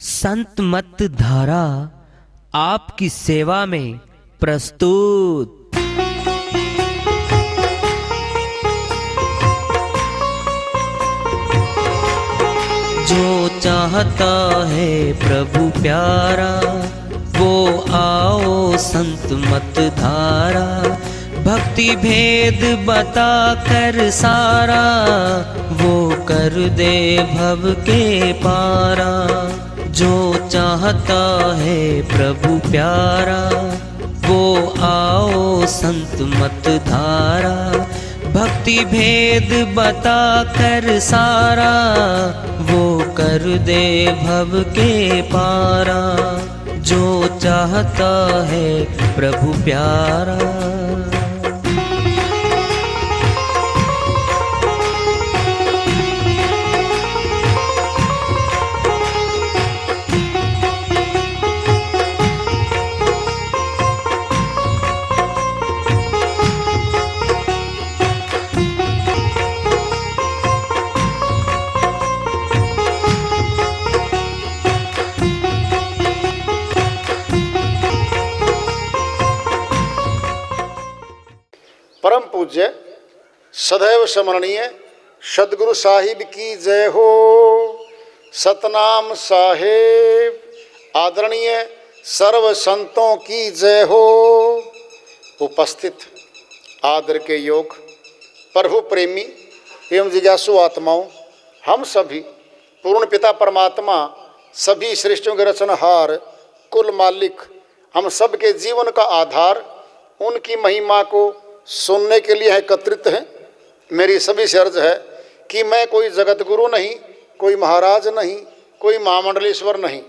संत मत धारा आपकी सेवा में प्रस्तुत। जो चाहता है प्रभु प्यारा, वो आओ संत मत धारा। भक्ति भेद बता कर सारा, वो कर दे भव के पारा। जो चाहता है प्रभु प्यारा, वो आओ संत मत धारा। भक्ति भेद बता कर सारा, वो कर दे भव के पारा। जो चाहता है प्रभु प्यारा। परम पूज्य सदैव स्मरणीय सदगुरु साहिब की जय हो। सतनाम साहेब आदरणीय सर्व संतों की जय हो। उपस्थित आदर के योग प्रभु प्रेमी एवं जिज्ञासु आत्माओं, हम सभी पूर्ण पिता परमात्मा सभी सृष्टियों के रचनहार कुल मालिक, हम सब के जीवन का आधार, उनकी महिमा को सुनने के लिए एकत्रित हैं। मेरी सभी से अर्ज है कि मैं कोई जगत गुरु नहीं, कोई महाराज नहीं, कोई महामंडलेश्वर नहीं।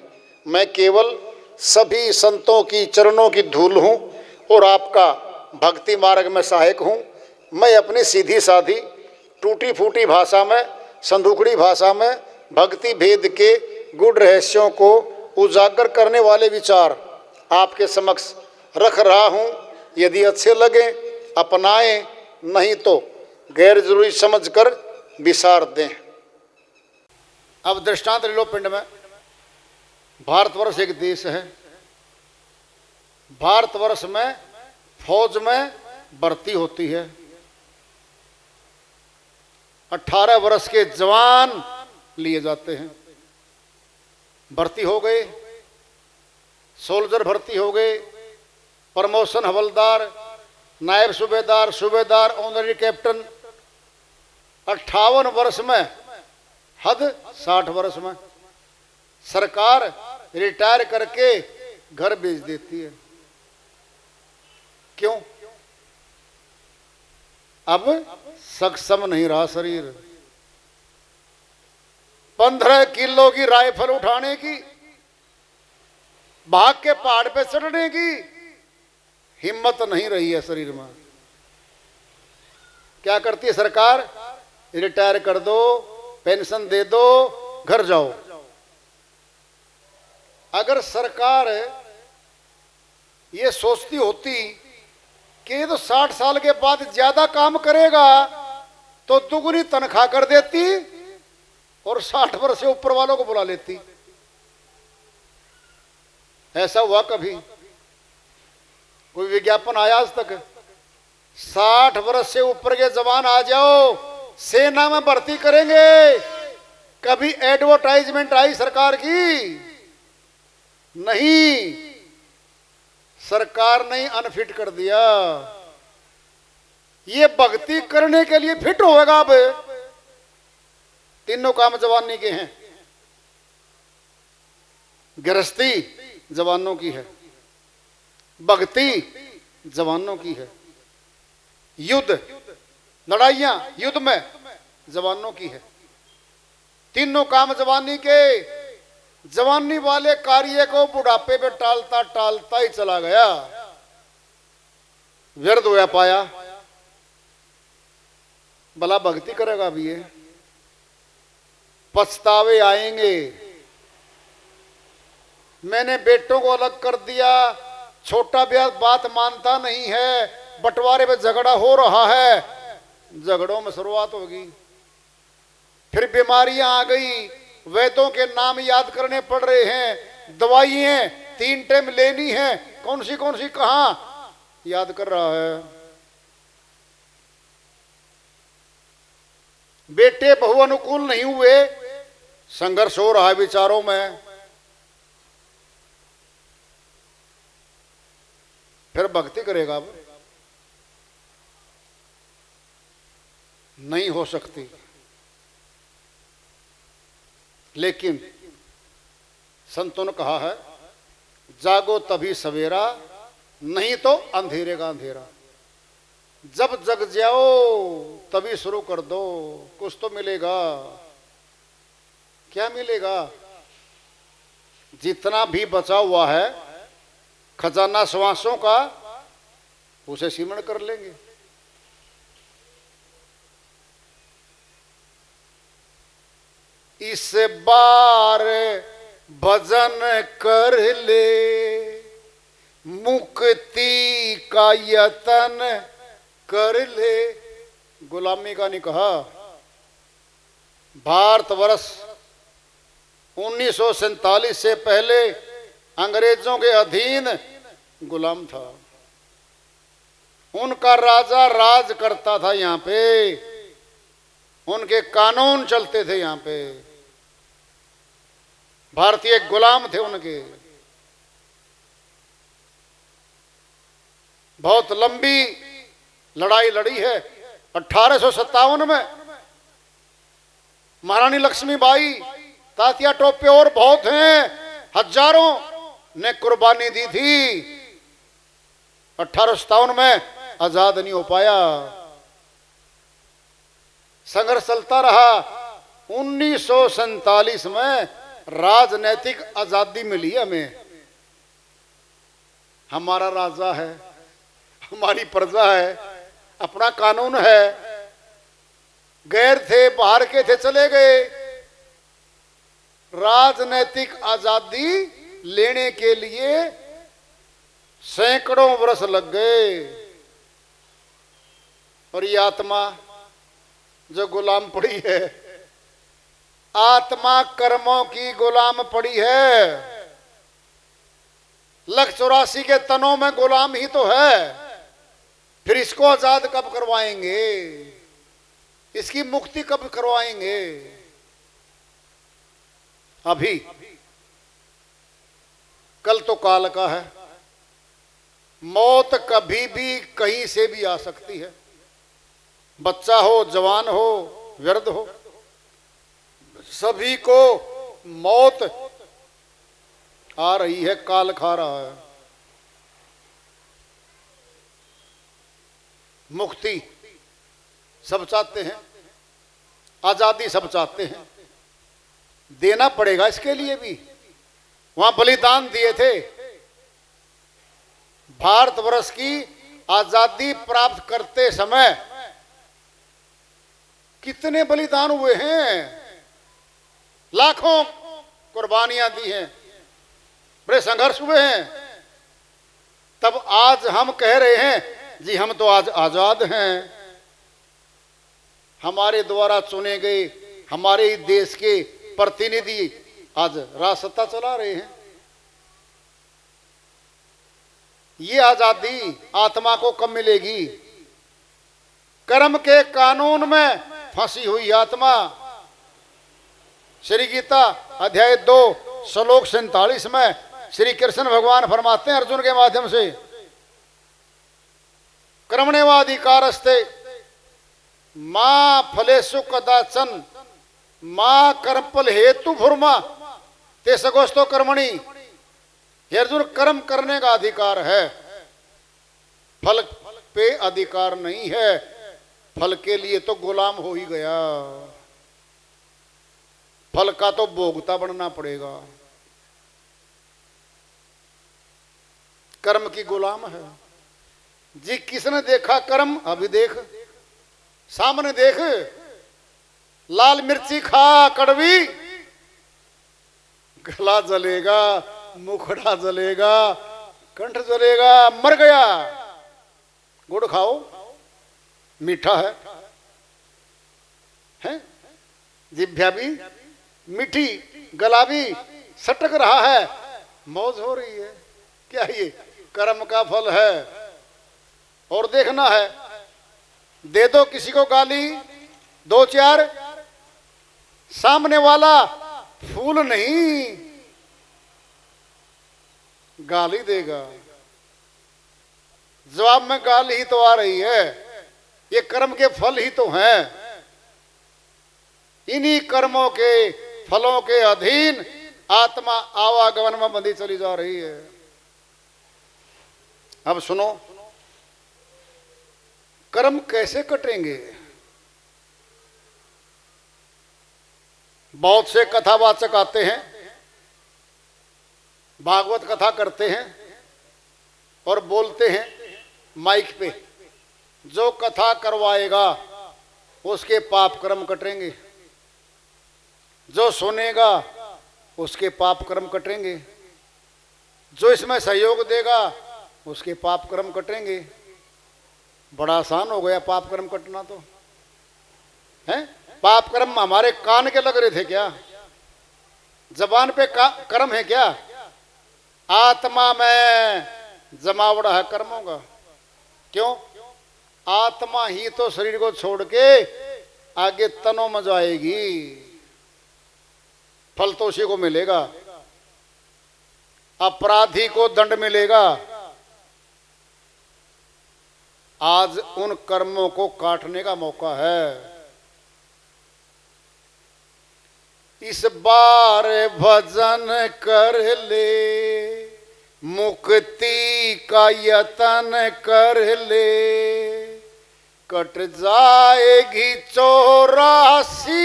मैं केवल सभी संतों की चरणों की धूल हूँ और आपका भक्ति मार्ग में सहायक हूँ। मैं अपनी सीधी साधी टूटी फूटी भाषा में, संदूकड़ी भाषा में भक्ति भेद के गुड़ रहस्यों को उजागर करने वाले विचार आपके समक्ष रख रहा हूँ। यदि अच्छे लगे अपनाएं, नहीं तो गैर जरूरी समझकर विसार दें। अब दृष्टांत ले लो। पिंड में भारतवर्ष एक देश है। भारतवर्ष में फौज में भर्ती होती है। 18 वर्ष के जवान लिए जाते हैं। भर्ती हो गए, सोल्जर भर्ती हो गए, प्रमोशन हवलदार, नायब सूबेदार, सूबेदार, ऑनरी कैप्टन। 58 वर्ष में हद 60 वर्ष में सरकार रिटायर करके घर भेज देती है। क्यों? अब सक्षम नहीं रहा शरीर 15 किलो की राइफल उठाने की, भाग के पहाड़ पे चढ़ने की हिम्मत नहीं रही है शरीर में। क्या करती है सरकार? रिटायर कर दो, पेंशन दे दो, घर जाओ। अगर सरकार ये सोचती होती कि ये तो 60 साल के बाद ज्यादा काम करेगा तो दुगनी तनख्वाह कर देती और 60 वर्ष से ऊपर वालों को बुला लेती। ऐसा हुआ कभी? कोई विज्ञापन आया आज तक? 60 वर्ष से ऊपर के जवान आ जाओ, सेना में भर्ती करेंगे। कभी एडवर्टाइजमेंट आई सरकार की? नहीं, सरकार ने अनफिट कर दिया। ये भक्ति करने के लिए फिट होगा। अब तीनों काम जवानी के हैं। गृहस्थी जवानों की है, भक्ति जवानों की है, युद्ध लड़ाइयां युद्ध में जवानों की है। तीनों काम जवानी के। जवानी वाले कार्य को बुढ़ापे पे टालता टालता ही चला गया, व्यर्थ होया पाया। भला भक्ति करेगा भी ये? पछतावे आएंगे। मैंने बेटों को अलग कर दिया, छोटा ब्याह बात मानता नहीं है, बंटवारे में झगड़ा हो रहा है। झगड़ों में शुरुआत होगी, फिर बीमारियां आ गई, वैद्यों के नाम याद करने पड़ रहे हैं, दवाइयां 3 टाइम लेनी है, कौन सी कहां याद कर रहा है। बेटे बहु अनुकूल नहीं हुए, संघर्ष हो रहा है विचारों में। फिर भक्ति करेगा अब, नहीं हो सकती। लेकिन संतों ने कहा है, जागो तभी सवेरा, नहीं तो अंधेरे का अंधेरा। जब जग जाओ तभी शुरू कर दो, कुछ तो मिलेगा। क्या मिलेगा? जितना भी बचा हुआ है खजाना श्वासों का, उसे सिमरण कर लेंगे। इस बार भजन कर ले, मुक्ति का यतन कर ले। गुलामी का नहीं कहा। भारतवर्ष 1947 से पहले अंग्रेजों के अधीन गुलाम था। उनका राजा राज करता था यहां पे, उनके कानून चलते थे यहां पे, भारतीय गुलाम थे उनके। बहुत लंबी लड़ाई लड़ी है। 1857 में महारानी लक्ष्मीबाई, तात्या टोपे और बहुत हैं, हजारों ने कुर्बानी दी थी। 1857 में आजाद नहीं हो पाया, संघर्ष चलता रहा। 1947 में राजनैतिक आजादी मिली हमें। हमारा राजा है, हमारी प्रजा है, अपना कानून है। गैर थे, बाहर के थे, चले गए। राजनैतिक आजादी लेने के लिए सैकड़ों वर्ष लग गए। और ये आत्मा जो गुलाम पड़ी है, आत्मा कर्मों की गुलाम पड़ी है। 184 के तनों में गुलाम ही तो है। फिर इसको आजाद कब करवाएंगे? इसकी मुक्ति कब करवाएंगे? अभी। कल तो काल का है। मौत कभी भी कहीं से भी आ सकती है। बच्चा हो, जवान हो, वृद्ध हो, सभी को मौत आ रही है, काल खा रहा है। मुक्ति सब चाहते हैं, आजादी सब चाहते हैं, देना पड़ेगा इसके लिए भी। वहां बलिदान दिए थे। भारतवर्ष की आजादी प्राप्त करते समय कितने बलिदान हुए हैं, लाखों कुर्बानियां दी हैं, बड़े संघर्ष हुए हैं। तब आज हम कह रहे हैं जी हम तो आज आजाद हैं। हमारे द्वारा चुने गए हमारे ही देश के प्रतिनिधि आज राजसत्ता चला रहे हैं। ये आजादी आत्मा को कब मिलेगी? कर्म के कानून में फंसी हुई आत्मा। श्री गीता अध्याय 2 श्लोक 47 में श्री कृष्ण भगवान फरमाते हैं अर्जुन के माध्यम से, कर्मण्येवाधिकारस्ते मां फलेषु कदाचन मां कर्मफल हेतु भूर्मा ते सगोस्तो कर्मणि। हे अर्जुन, कर्म करने का अधिकार है, फल पे अधिकार नहीं है। फल के लिए तो गुलाम हो ही गया, फल का तो भोगता बनना पड़ेगा। कर्म की गुलाम है जी। किसने देखा कर्म? अभी देख, सामने देख। लाल मिर्ची खा कड़वी, गला जलेगा, मुखड़ा जलेगा, कंठ जलेगा, मर गया। गुड़ खाओ, मीठा है? जिभ्या भी मीठी गुलाबी सटक रहा है, मौज हो रही है। क्या ये कर्म का फल है? और देखना है, दे दो किसी को गाली, दो चार, सामने वाला फूल नहीं गाली देगा, जवाब में गाली ही तो आ रही है। ये कर्म के फल ही तो हैं। इन्हीं कर्मों के फलों के अधीन आत्मा आवागमन में बंधी चली जा रही है। अब सुनो, कर्म कैसे कटेंगे? बहुत से कथावाचक आते हैं, भागवत कथा करते हैं और बोलते हैं माइक पे, जो कथा करवाएगा उसके पाप कर्म कटेंगे, जो सुनेगा उसके पाप कर्म कटेंगे, जो इसमें सहयोग देगा उसके पाप कर्म कटेंगे। बड़ा आसान हो गया पाप कर्म कटना तो है। पाप कर्म हमारे कान के लग रहे थे क्या? जबान पे कर्म है क्या? आत्मा में जमावड़ा है कर्मों का। क्यों? आत्मा ही तो शरीर को छोड़ के आगे तनों में जाएगी, फल तो उसी को मिलेगा। अपराधी को दंड मिलेगा। आज उन कर्मों को काटने का मौका है। इस बार भजन कर ले, मुक्ति का यतन कर ले, कट जाएगी 84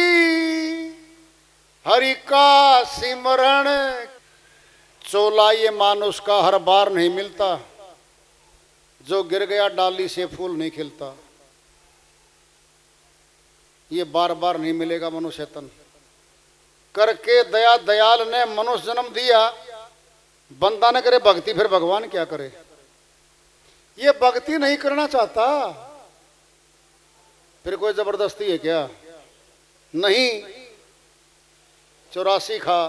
हरि का सिमरण। चोला ये मानुष का हर बार नहीं मिलता, जो गिर गया डाली से फूल नहीं खिलता। ये बार बार नहीं मिलेगा मनुष्य तन। करके दया दयाल ने मनुष्य जन्म दिया, बंदा न करे भक्ति, फिर भगवान क्या करे? ये भक्ति नहीं करना चाहता, फिर कोई जबरदस्ती है क्या? नहीं, 84 खा,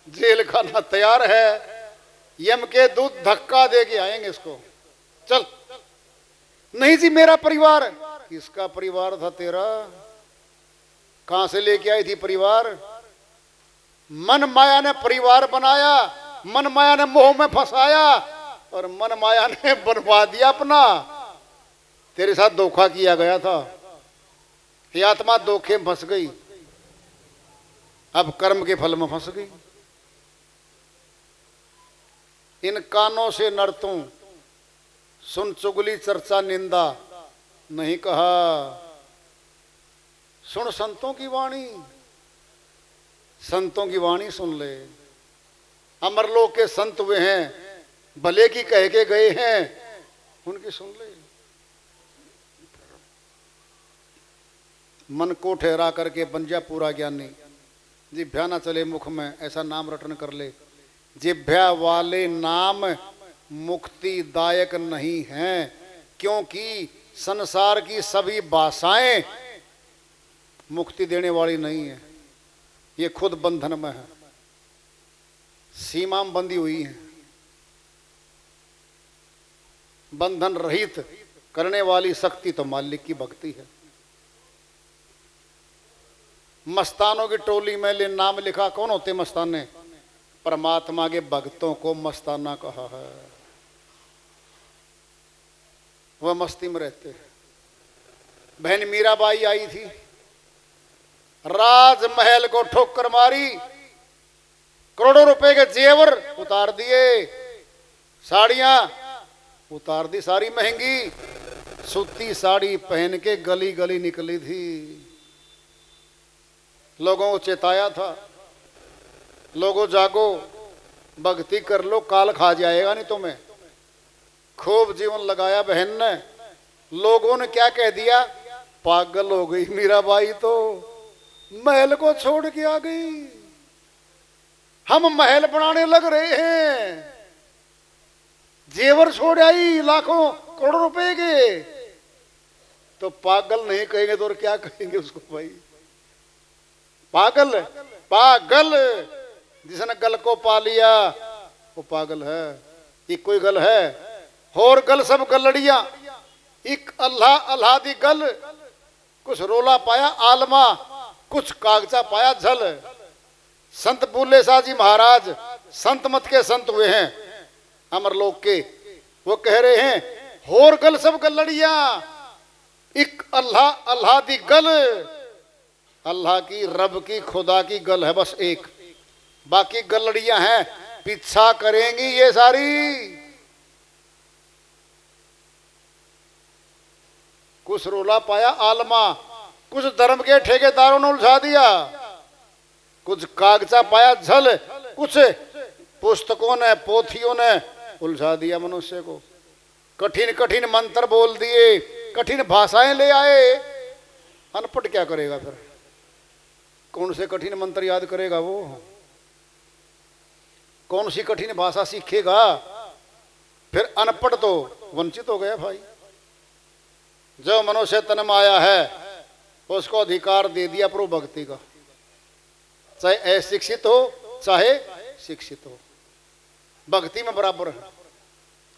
जेल खाना तैयार है। यम के दूध धक्का दे के आएंगे इसको। चल। नहीं जी मेरा परिवार। किसका परिवार था तेरा? कहां से लेके आई थी परिवार? मन माया ने परिवार बनाया, मन माया ने मोह में फंसाया और मन माया ने बनवा दिया अपना। तेरे साथ धोखा किया गया था, ये आत्मा धोखे में फंस गई, अब कर्म के फल में फंस गई। इन कानों से नरतों सुन चुगली चर्चा निंदा नहीं कहा, सुन संतों की वाणी, संतों की वाणी सुन ले। अमरलोक के संत वे हैं, भले की कह के गए हैं, उनकी सुन ले। मन को ठहरा करके बन जा पूरा ज्ञानी, जिभ्या ना चले मुख में, ऐसा नाम रटन कर ले। जिभ्या वाले नाम मुक्तिदायक नहीं हैं, क्योंकि संसार की सभी भाषाएं मुक्ति देने वाली नहीं है। ये खुद बंधन में है, सीमा में बंधी हुई है। बंधन रहित करने वाली शक्ति तो मालिक की भक्ति है। मस्तानों की टोली में ले नाम लिखा, कौन होते मस्ताने? परमात्मा के भक्तों को मस्ताना कहा है, वह मस्ती में रहते हैं। बहन मीराबाई आई थी, राजमहल को ठोकर मारी, करोड़ों रुपए के जेवर उतार दिए, साड़ियां उतार दी सारी महंगी, सूती साड़ी पहन के गली गली निकली थी। लोगों को चेताया था, लोगों जागो, भक्ति कर लो, काल खा जाएगा नहीं तुम्हें। खूब जीवन लगाया बहन ने। लोगों ने क्या कह दिया? पागल हो गई मीराबाई, तो महल को छोड़ के आ गई। हम महल बनाने लग रहे हैं, जेवर छोड़ आई लाखों करोड़ों रुपए के, तो पागल नहीं कहेंगे तो और क्या कहेंगे उसको भाई? पागल पागल, जिसने गल को पा लिया वो पागल है। एक कोई गल है और गल सब गलड़ियां, एक अल्लाह अल्लाह दी गल, कुछ रोला पाया आलमा, कुछ कागजा पाया झल। संत बुल्ले शाह जी महाराज संत मत के संत हुए हैं अमरलोक के, वो कह रहे हैं और गल सब गलड़ियां, एक अल्लाह अल्लाह दी गल, अल्लाह की रब की खुदा की गल है बस एक, बाकी गलड़ियां हैं पीछा करेंगी ये सारी। कुछ रोला पाया आलमा, कुछ धर्म के ठेकेदारों ने उलझा दिया, कुछ कागजा पाया झल, कुछ पुस्तकों ने पोथियों ने उलझा दिया मनुष्य को। कठिन कठिन मंत्र बोल दिए, कठिन भाषाएं ले आए, अनपढ़ क्या करेगा फिर? कौन से कठिन मंत्र याद करेगा वो? कौन सी कठिन भाषा सीखेगा? फिर अनपढ़ तो वंचित हो गया भाई। जो मनुष्य तन में आया है उसको अधिकार दे दिया प्रभु भक्ति का, चाहे अशिक्षित हो चाहे शिक्षित हो, भक्ति में बराबर है,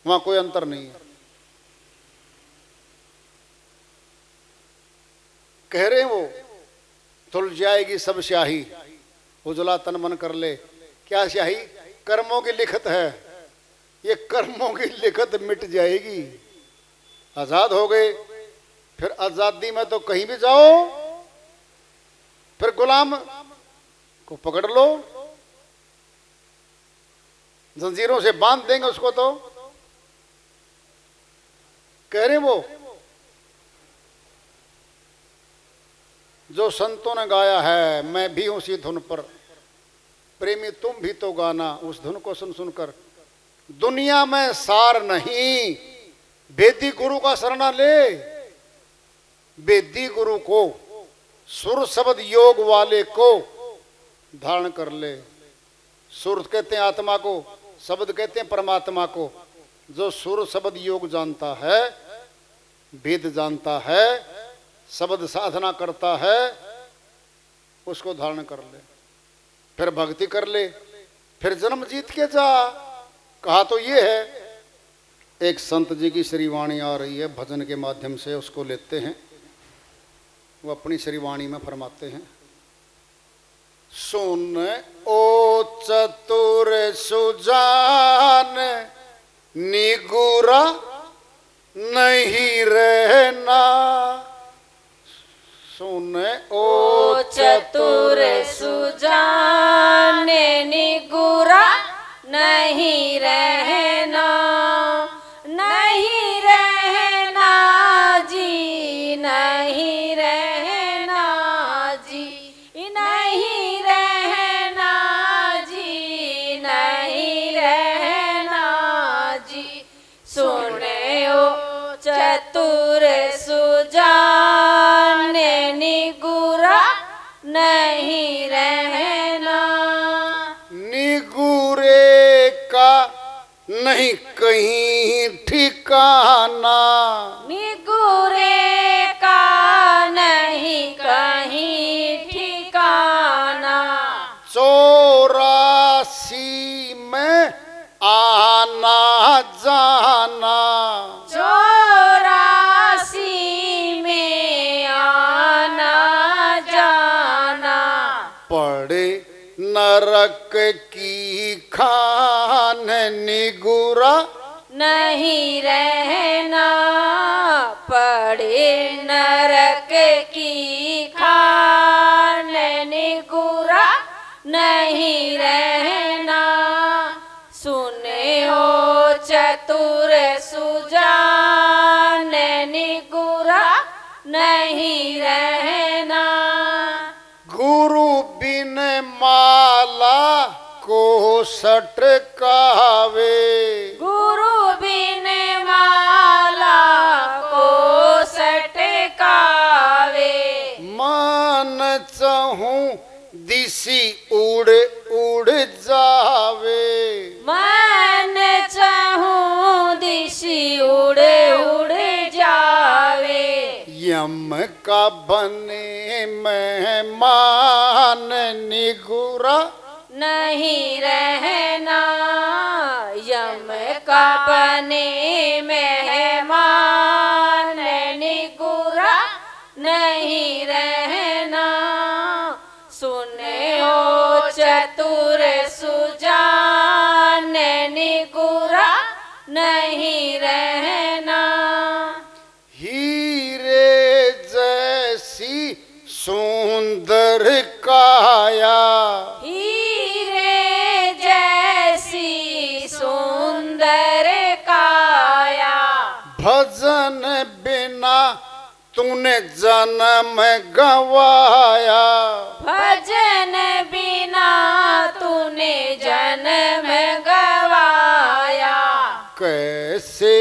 वहां कोई अंतर नहीं है। कह रहे हैं वो धुल जाएगी सब स्याही, उजला तन मन कर ले। क्या स्याही? कर्मों की लिखत है, ये कर्मों की लिखत मिट जाएगी, आजाद हो गए। फिर आजादी में तो कहीं भी जाओ, फिर गुलाम को पकड़ लो, जंजीरों से बांध देंगे उसको। तो कह रहे वो जो संतों ने गाया है, मैं भी हूं उसी धुन पर, प्रेमी तुम भी तो गाना उस धुन को सुन सुनकर। दुनिया में सार नहीं, वेदी गुरु का शरणा ले, वेदी गुरु को, सुर शब्द योग वाले को धारण कर ले। सुर कहते हैं आत्मा को, शब्द कहते हैं परमात्मा को। जो सुर शब्द योग जानता है, वेद जानता है, शब्द साधना करता है, उसको धारण कर ले, फिर भक्ति कर ले, फिर जन्म जीत के जा। कहा तो ये है। एक संत जी की श्रीवाणी आ रही है भजन के माध्यम से, उसको लेते हैं। वो अपनी श्रीवाणी में फरमाते हैं, सुन ओ चतुर सुजान निगुरा नहीं रहना, सुन ओ चतुर सुजान निगुरा नहीं रहना, नहीं रहना जी, नहीं रहना जी, नहीं रहना जी, नहीं रहना जी। सुने ओ चतुर सुजान निगुरा नहीं रहना, निगुरे का नहीं कहीं ठिकाना, निगुरे का नहीं कहीं ठिकाना, 84 में आना जाना, 84 में आना जाना, पड़े नरक की खान निगुरा नहीं रहना, पड़े नरक की खान निगुरा नहीं रहना। सुने हो चतुर सुजान निगुरा नहीं रहना, गुरु बिन माला को सटकावे, गुरु बिन माला को सटकावे, मान चाहूं दिसी उड़ उड़ जावे, मन चाहूं दिशि उड़ उड़ जावे, यम का बने मेहमान निगुरा नहीं रहना, यम का बने मेहमान निगुरा नहीं रहना। सुने हो चतुर सुजान निगुरा नहीं रहना। हीरे जैसी सुंदर काया हीरे जैसी सुंदर काया, भजन बिना तूने जन्म गवाया। भजन बिना तूने जन्म गवाया। कैसे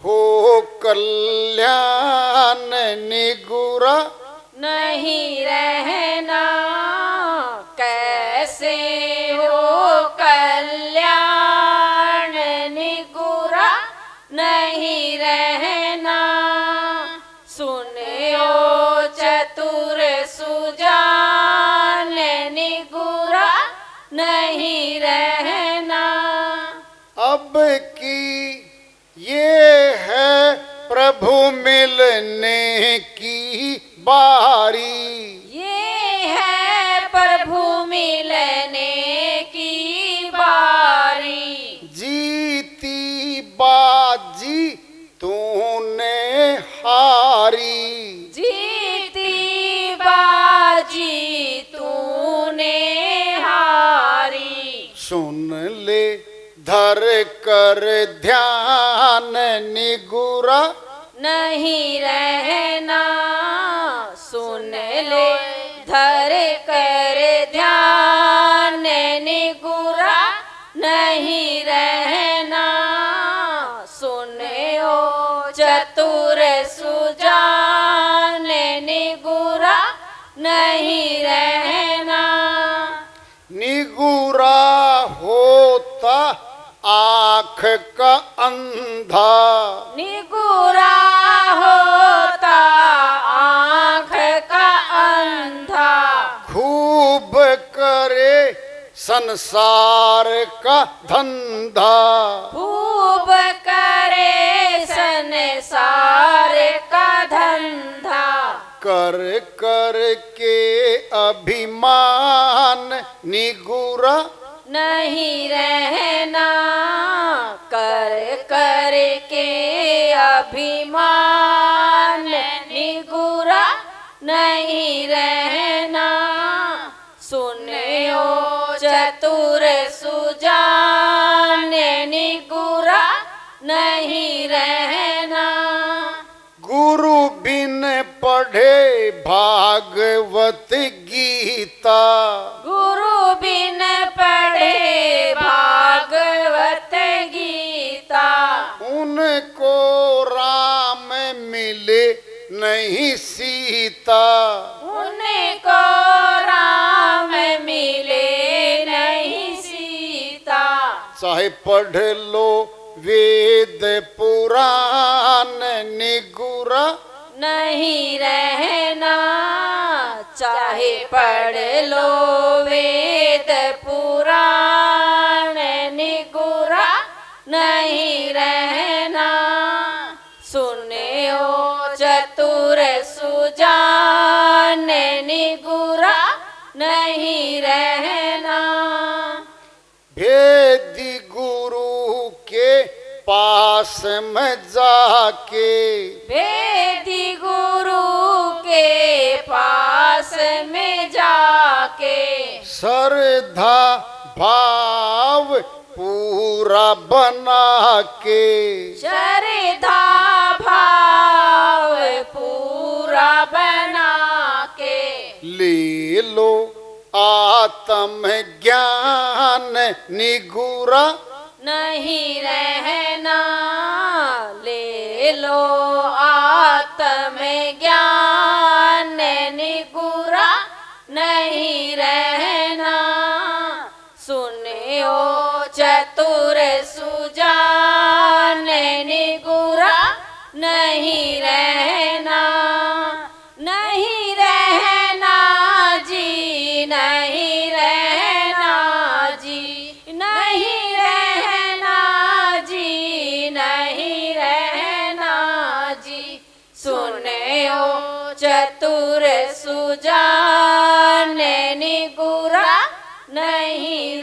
हो कल्याण निगुरा नहीं रहना, कैसे हो कल्याण निगुरा नहीं रहना। सुने हो चतुर सुजान निगुरा नहीं रहना। अब की ये है प्रभु मिलने की बारी। ये है प्रभु मिलने की बारी। जीती बाजी तूने हारी। जीती बाजी तूने हारी। सुन ले धर कर ध्यान निगुरा नहीं रहना। सुन ले धर कर ध्यान निगुरा नहीं रहना। सुने हो चतुर सुजान निगुरा नहीं रहना। निगुरा होता आँख का अंधा। निगुरा होता आँख का अंधा। खूब करे संसार का धंधा। खूब करे संसार का धंधा। कर कर के अभिमान निगुरा नहीं रहना। कर कर के अभिमान निगुरा नहीं रहना। सुने हो चतुर सुजान निगुरा नहीं रहना। गुरु बिन पढ़े भागवत गीता। गुरु बिन पढ़े भागवत गीता। उनको राम मिले नहीं सीता। उनको राम मिले नहीं सीता। चाहे पढ़ लो वेद पुराण निगुरा नहीं रहना। चाहे पढ़ लो वेद पुराण निगुरा नहीं रहना। सुने हो चतुर सुजान निगुरा नहीं रहना। भेदी गुरु के पास में जाके। वेदी गुरु के पास में जाके। श्रद्धा भाव पूरा बना के। श्रद्धा भाव पूरा बना के। ले लो आत्म ज्ञान निगुरा नहीं रहना। ले लो आत्म ज्ञान निगुरा नहीं रहना। सुने हो चतुर सुजान निगुरा नहीं रहना। नहीं रहना जी नहीं जाने निगुरा नहीं